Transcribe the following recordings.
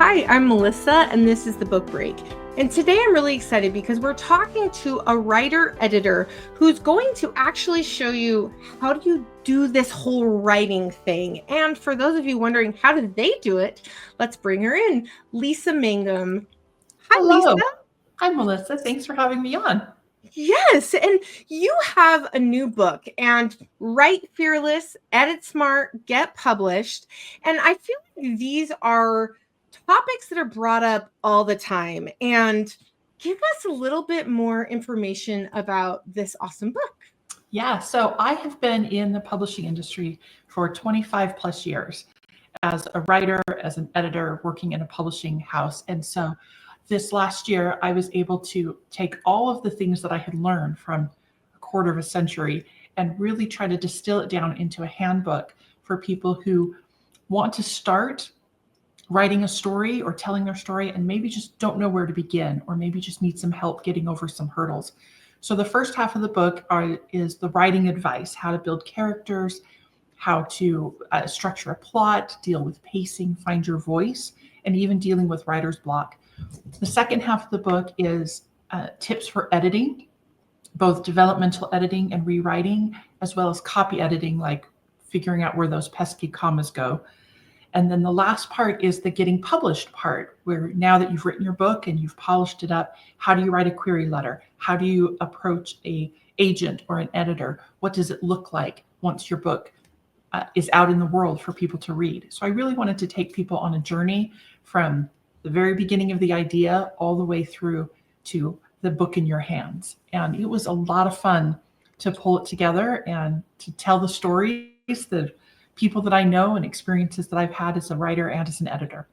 Hi, I'm Melissa, and this is the Book Break. And today I'm really excited because we're talking to a writer-editor who's going to actually show you how do you do this whole writing thing. And for those of you wondering how did they do it, let's bring her in, Lisa Mangum. Hi, Lisa. Hello. Hi, Melissa. Thanks for having me on. Yes, and you have a new book, and Write Fearless, Edit Smart, Get Published. And I feel like these are topics that are brought up all the time. And give us a little bit more information about this awesome book. Yeah, so I have been in the publishing industry for 25 plus years as a writer, as an editor, working in a publishing house. And so this last year, I was able to take all of the things that I had learned from a quarter of a century and really try to distill it down into a handbook for people who want to start writing a story or telling their story and maybe just don't know where to begin, or maybe just need some help getting over some hurdles. So the first half of the book is the writing advice, how to build characters, how to structure a plot, deal with pacing, find your voice, and even dealing with writer's block. The second half of the book is tips for editing, both developmental editing and rewriting, as well as copy editing, like figuring out where those pesky commas go. And then the last part is the getting published part, where now that you've written your book and you've polished it up, how do you write a query letter? How do you approach a agent or an editor? What does it look like once your book is out in the world for people to read? So I really wanted to take people on a journey from the very beginning of the idea all the way through to the book in your hands. And it was a lot of fun to pull it together and to tell the stories, the people that I know and experiences that I've had as a writer and as an editor.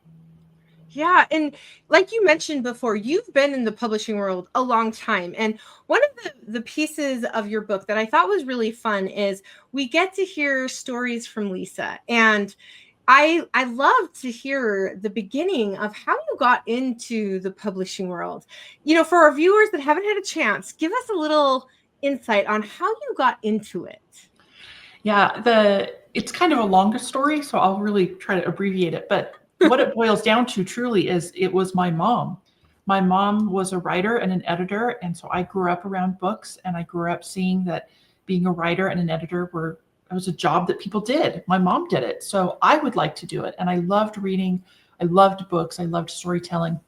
Yeah, and like you mentioned before, you've been in the publishing world a long time. And one of the pieces of your book that I thought was really fun is we get to hear stories from Lisa. And I love to hear the beginning of how you got into the publishing world. For our viewers that haven't had a chance, give us a little insight on how you got into it. Yeah, it's kind of a longer story, so I'll really try to abbreviate it. But what it boils down to truly is it was my mom. My mom was a writer and an editor, and so I grew up around books, and I grew up seeing that being a writer and an editor was a job that people did. My mom did it, so I would like to do it. And I loved reading, I loved books, I loved storytelling.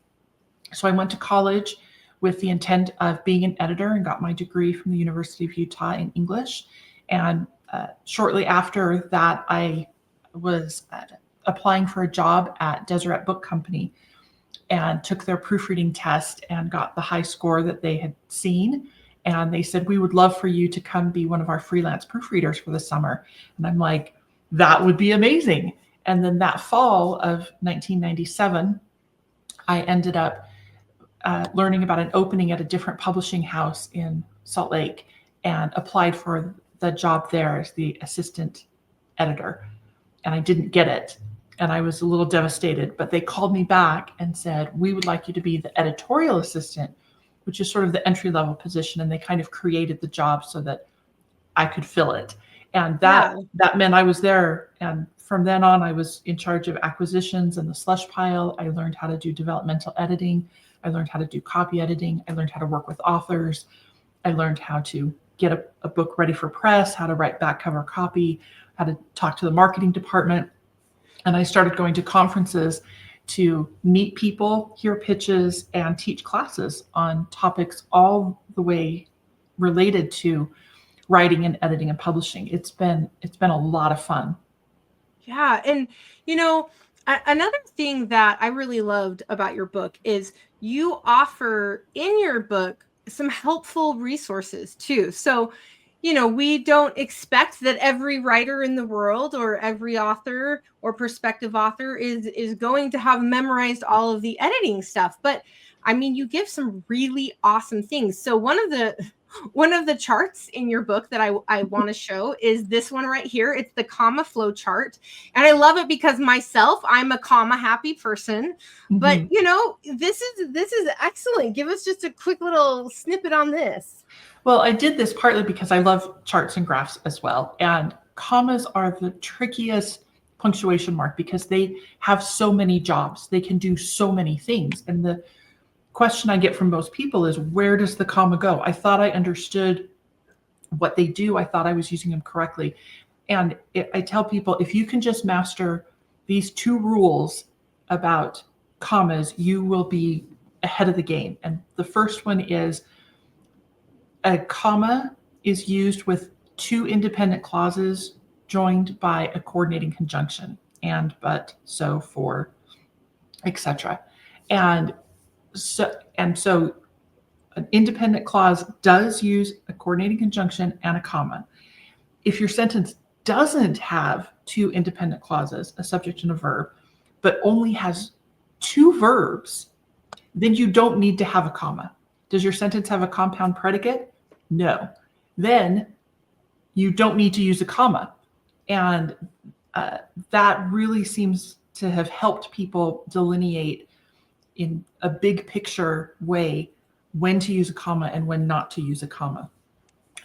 So I went to college with the intent of being an editor and got my degree from the University of Utah in English. And shortly after that, I was applying for a job at Deseret Book Company and took their proofreading test and got the high score that they had seen. And they said, we would love for you to come be one of our freelance proofreaders for the summer. And I'm like, that would be amazing. And then that fall of 1997, I ended up learning about an opening at a different publishing house in Salt Lake and applied for the job there as the assistant editor. And I didn't get it. And I was a little devastated, but they called me back and said, we would like you to be the editorial assistant, which is sort of the entry level position. And they kind of created the job so that I could fill it. And that meant I was there. And from then on, I was in charge of acquisitions and the slush pile. I learned how to do developmental editing. I learned how to do copy editing. I learned how to work with authors. I learned how to get a book ready for press, how to write back cover copy, how to talk to the marketing department. And I started going to conferences to meet people, hear pitches, and teach classes on topics all the way related to writing and editing and publishing. It's been a lot of fun. Yeah. And, another thing that I really loved about your book is you offer in your book some helpful resources too. So, we don't expect that every writer in the world or every author or prospective author is going to have memorized all of the editing stuff. But I mean, you give some really awesome things. So one of the charts in your book that I want to show is this one right here. It's the comma flow chart. And I love it because myself, I'm a comma happy person. But this is excellent. Give us just a quick little snippet on this. Well, I did this partly because I love charts and graphs as well. And commas are the trickiest punctuation mark because they have so many jobs. They can do so many things. And the question I get from most people is, where does the comma go? I thought I understood what they do. I thought I was using them correctly. And I tell people, if you can just master these 2 rules about commas, you will be ahead of the game. And the first one is a comma is used with 2 independent clauses joined by a coordinating conjunction, and, but, so, for, etc. And so an independent clause does use a coordinating conjunction and a comma. If your sentence doesn't have 2 independent clauses, a subject and a verb, but only has 2 verbs, then you don't need to have a comma. Does your sentence have a compound predicate? No. Then you don't need to use a comma. And that really seems to have helped people delineate in a big picture way when to use a comma and when not to use a comma.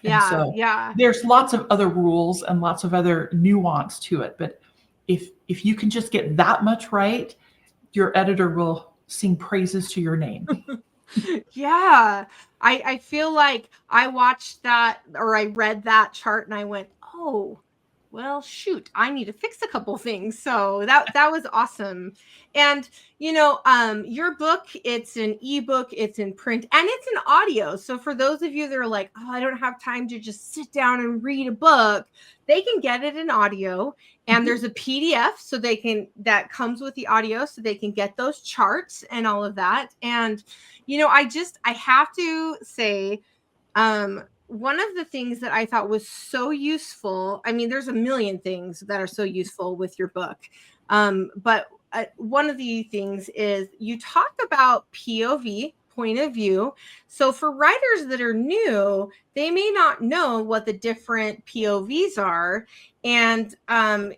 Yeah, and so yeah. There's lots of other rules and lots of other nuance to it. But if you can just get that much right, your editor will sing praises to your name. Yeah. I feel like I watched that, or I read that chart and I went, oh, well, shoot, I need to fix a couple things. So that was awesome. And your book, it's an ebook, it's in print, and it's an audio. So for those of you that are like, oh, I don't have time to just sit down and read a book, they can get it in audio. And there's a PDF so that comes with the audio, so they can get those charts and all of that. And I have to say, one of the things that I thought was so useful, I mean, there's a million things that are so useful with your book. But one of the things is you talk about POV, point of view. So for writers that are new, they may not know what the different POVs are. And, I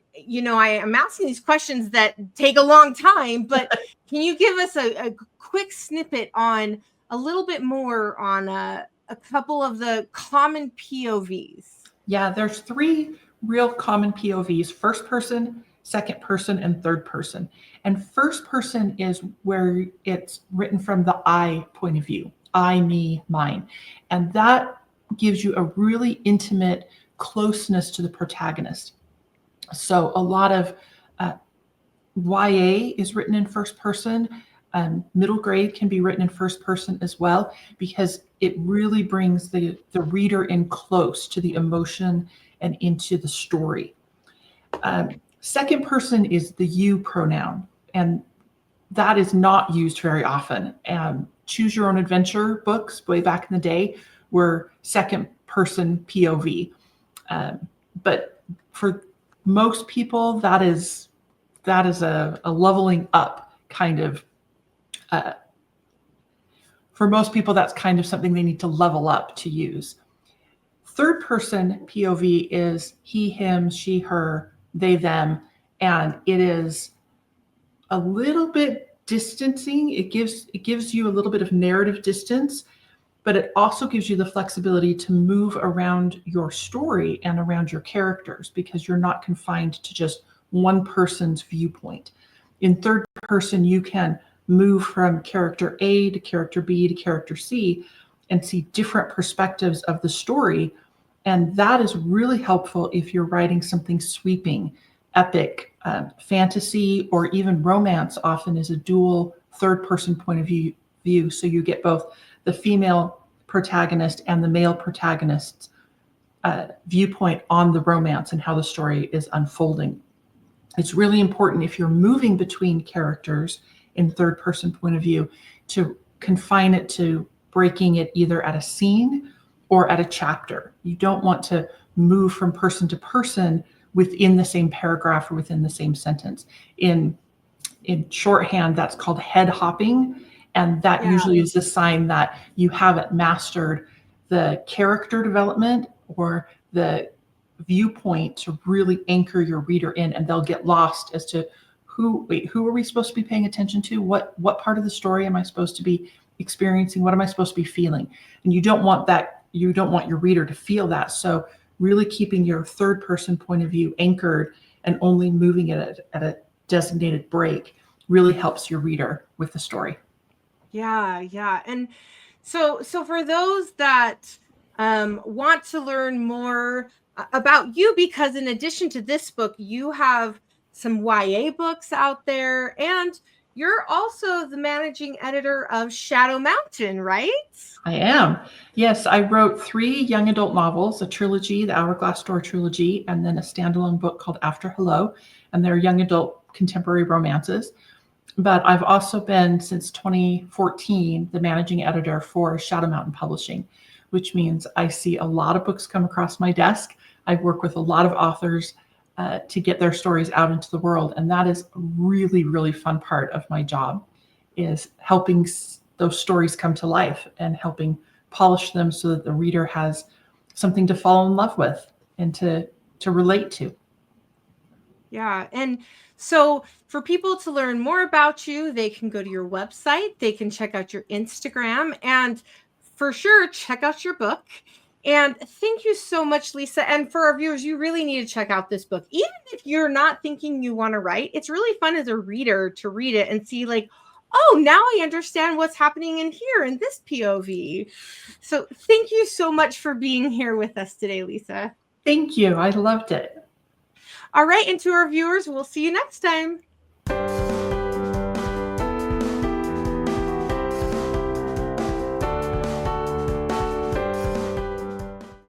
am asking these questions that take a long time, but can you give us a quick snippet on a little bit more on a couple of the common POVs? Yeah, there's 3 real common POVs: first person, second person, and third person. And first person is where it's written from the I point of view. I, me, mine. And that gives you a really intimate closeness to the protagonist. So a lot of YA is written in first person. Middle grade can be written in first person as well, because it really brings the reader in close to the emotion and into the story. Second person is the you pronoun, and that is not used very often. Choose Your Own Adventure books way back in the day were second person POV. But for most people, that is a leveling up kind of, for most people, that's kind of something they need to level up to use. Third person POV is he, him, she, her, they, them, and it is a little bit distancing. It gives you a little bit of narrative distance, but it also gives you the flexibility to move around your story and around your characters, because you're not confined to just one person's viewpoint. In third person, you can move from character A to character B to character C and see different perspectives of the story. And that is really helpful if you're writing something sweeping, epic, fantasy, or even romance often is a dual third person point of view. So you get both the female protagonist and the male protagonist's viewpoint on the romance and how the story is unfolding. It's really important, if you're moving between characters in third person point of view, to confine it to breaking it either at a scene or at a chapter. You don't want to move from person to person within the same paragraph or within the same sentence. In shorthand, that's called head hopping. And that usually is a sign that you haven't mastered the character development or the viewpoint to really anchor your reader in, and they'll get lost as to who are we supposed to be paying attention to? What part of the story am I supposed to be experiencing? What am I supposed to be feeling? And you don't want that. You don't want your reader to feel that. So really keeping your third person point of view anchored and only moving it at a designated break really helps your reader with the story. Yeah. And so for those that want to learn more about you, because in addition to this book, you have some YA books out there, and you're also the managing editor of Shadow Mountain, right? I am. Yes, I wrote 3 young adult novels, a trilogy, the Hourglass Door trilogy, and then a standalone book called After Hello, and they're young adult contemporary romances. But I've also been, since 2014, the managing editor for Shadow Mountain Publishing, which means I see a lot of books come across my desk. I work with a lot of authors to get their stories out into the world. And that is a really, really fun part of my job, is helping those stories come to life and helping polish them so that the reader has something to fall in love with and to relate to. Yeah. And so for people to learn more about you, they can go to your website, they can check out your Instagram, and for sure, check out your book. And thank you so much, Lisa. And for our viewers, you really need to check out this book. Even if you're not thinking you want to write, it's really fun as a reader to read it and see, like, oh, now I understand what's happening in here in this POV. So thank you so much for being here with us today, Lisa. Thank you. I loved it. All right. And to our viewers, we'll see you next time.